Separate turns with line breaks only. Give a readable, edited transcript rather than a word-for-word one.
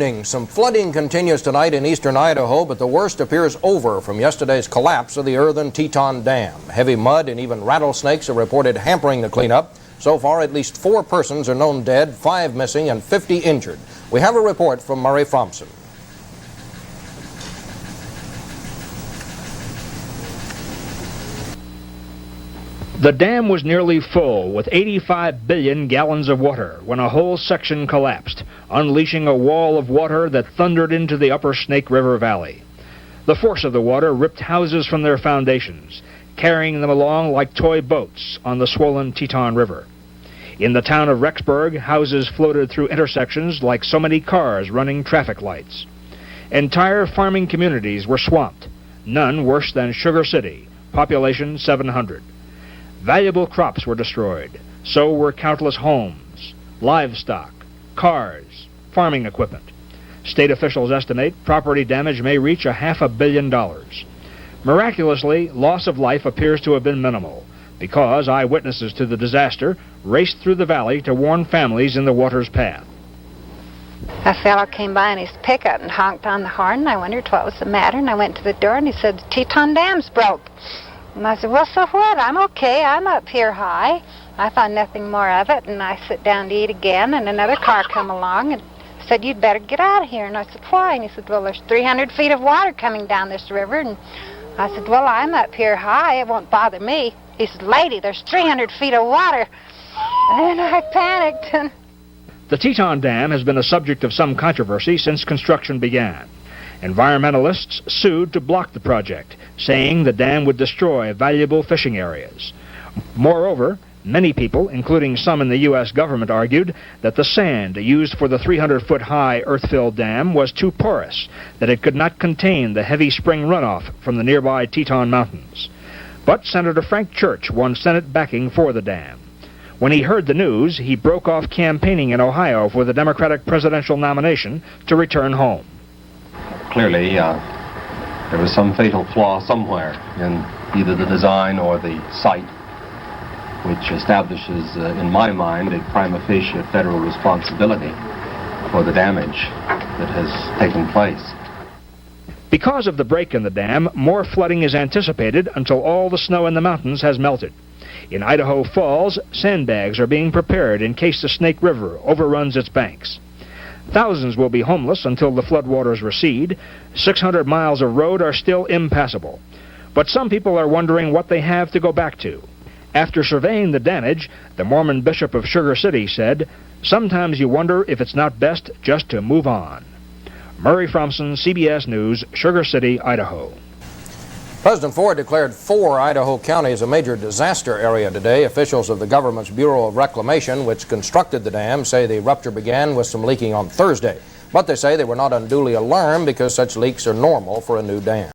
Some flooding continues tonight in eastern Idaho, but the worst appears over from yesterday's collapse of the earthen Teton Dam. Heavy mud and even rattlesnakes are reported hampering the cleanup. So far, at least 4 persons are known dead, 5 missing, and 50 injured. We have a report from Murray Fromson.
The dam was nearly full with 85 billion gallons of water when a whole section collapsed, unleashing a wall of water that thundered into the upper Snake River Valley. The force of the water ripped houses from their foundations, carrying them along like toy boats on the swollen Teton River. In the town of Rexburg, houses floated through intersections like so many cars running traffic lights. Entire farming communities were swamped, none worse than Sugar City, population 700. Valuable crops were destroyed. So were countless homes, livestock, cars, farming equipment. State officials estimate property damage may reach $500 million. Miraculously, loss of life appears to have been minimal because eyewitnesses to the disaster raced through the valley to warn families in the water's path.
A fellow came by in his pickup and honked on the horn, and I wondered what was the matter, and I went to the door, and he said, "The Teton Dam's broke." And I said, "Well, so what? I'm okay. I'm up here high." I found nothing more of it, and I sit down to eat again, and another car come along and said, "You'd better get out of here." And I said, "Why?" And he said, "Well, there's 300 feet of water coming down this river." And I said, "Well, I'm up here high. It won't bother me." He said, "Lady, there's 300 feet of water." And I panicked.
The Teton Dam has been a subject of some controversy since construction began. Environmentalists sued to block the project, saying the dam would destroy valuable fishing areas. Moreover, many people, including some in the U.S. government, argued that the sand used for the 300-foot-high earth-filled dam was too porous, that it could not contain the heavy spring runoff from the nearby Teton Mountains. But Senator Frank Church won Senate backing for the dam. When he heard the news, he broke off campaigning in Ohio for the Democratic presidential nomination to return home.
Clearly, there was some fatal flaw somewhere in either the design or the site, which establishes, in my mind, a prima facie federal responsibility for the damage that has taken place.
Because of the break in the dam, more flooding is anticipated until all the snow in the mountains has melted. In Idaho Falls, sandbags are being prepared in case the Snake River overruns its banks. Thousands will be homeless until the floodwaters recede. 600 miles of road are still impassable. But some people are wondering what they have to go back to. After surveying the damage, the Mormon Bishop of Sugar City said, "Sometimes you wonder if it's not best just to move on." Murray Fromson, CBS News, Sugar City, Idaho.
President Ford declared 4 Idaho counties a major disaster area today. Officials of the government's Bureau of Reclamation, which constructed the dam, say the rupture began with some leaking on Thursday. But they say they were not unduly alarmed because such leaks are normal for a new dam.